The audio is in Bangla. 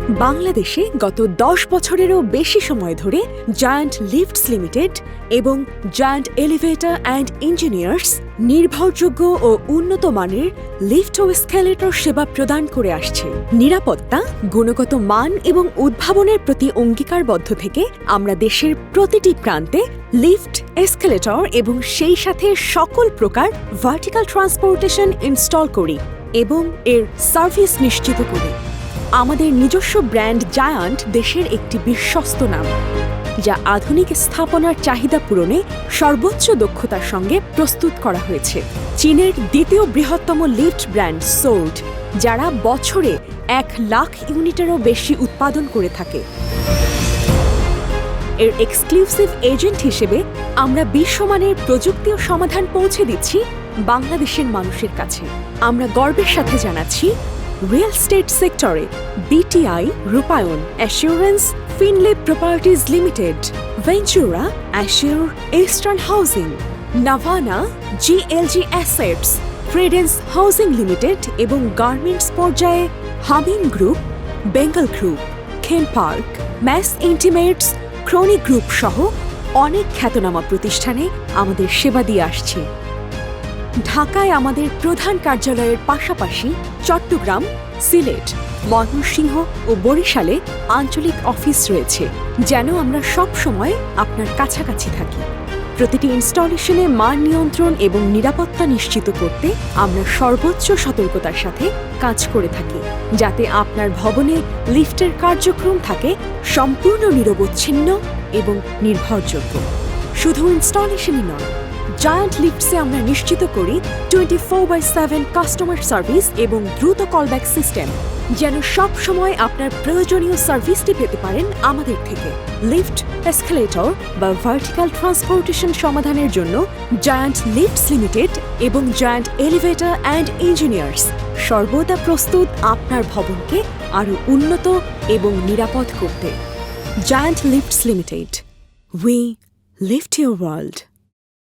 বাংলাদেশে গত 10 বছরেরও বেশি সময় ধরে জায়ান্ট লিফটস লিমিটেড এবং জায়ান্ট এলিভেটর অ্যান্ড ইঞ্জিনিয়ার্স নির্ভরযোগ্য ও উন্নত মানের লিফট ও এসকেলেটর সেবা প্রদান করে আসছে। নিরাপত্তা, গুণগত মান এবং উদ্ভাবনের প্রতি অঙ্গীকারবদ্ধ থেকে আমরা দেশের প্রতিটি প্রান্তে লিফট, এসকেলেটর এবং সেই সাথে সকল প্রকার ভার্টিক্যাল ট্রান্সপোর্টেশন ইনস্টল করি এবং এর সার্ভিস নিশ্চিত করি। আমাদের নিজস্ব ব্র্যান্ড জায়ান্ট দেশের একটি বিশ্বস্ত নাম, যা আধুনিক স্থাপনার চাহিদা পূরণে সর্বোচ্চ দক্ষতার সঙ্গে প্রস্তুত করা হয়েছে। চীনের দ্বিতীয় বৃহত্তম লিফট ব্র্যান্ড সোল্ড, যারা বছরে 1 লাখ ইউনিটেরও বেশি উৎপাদন করে থাকে। এর এক্সক্লুসিভ এজেন্ট হিসেবে আমরা বিশ্বমানের প্রযুক্তি ও সমাধান পৌঁছে দিচ্ছি বাংলাদেশের মানুষের কাছে। আমরা গর্বের সাথে জানাচ্ছি, রিয়েল এস্টেট সেক্টরে BTI, Rupayan, assurance, Finlay properties limited, Ventura, Assure, eastern housing, Navana, GLG assets, Credence housing limited এবং গার্মেন্টস পর্যায়ে Hameem group, Bengal group, Khem park, Mas Intimates, chronic group সহ অনেক খ্যাতনামা প্রতিষ্ঠানে আমাদের সেবা দিয়ে আসছে। ঢাকায় আমাদের প্রধান কার্যালয়ের পাশাপাশি চট্টগ্রাম, সিলেট, ময়মনসিংহ ও বরিশালে আঞ্চলিক অফিস রয়েছে, যেন আমরা সব সময় আপনার কাছাকাছি থাকি। প্রতিটি ইনস্টলেশনে মান নিয়ন্ত্রণ এবং নিরাপত্তা নিশ্চিত করতে আমরা সর্বোচ্চ সতর্কতার সাথে কাজ করে থাকি, যাতে আপনার ভবনে লিফটের কার্যক্রম থাকে সম্পূর্ণ নিরবচ্ছিন্ন এবং নির্ভরযোগ্য। শুধু ইনস্টলেশনই নয়, জায়ান্ট লিফটসে আমরা নিশ্চিত করি 24/7 কাস্টমার সার্ভিস এবং দ্রুত কলব্যাক সিস্টেম, যেন সব সময় আপনার প্রয়োজনীয় সার্ভিসটি পেতে পারেন আমাদের থেকে। লিফট, এসকেলেটর বা ভার্টিক্যাল ট্রান্সপোর্টেশন সমাধানের জন্য জায়ান্ট লিফটস লিমিটেড এবং জায়ান্ট এলিভেটর অ্যান্ড ইঞ্জিনিয়ার্স সর্বদা প্রস্তুত আপনার ভবনকে আরও উন্নত এবং নিরাপদ করতে। Giant lifts limited, we lift your world.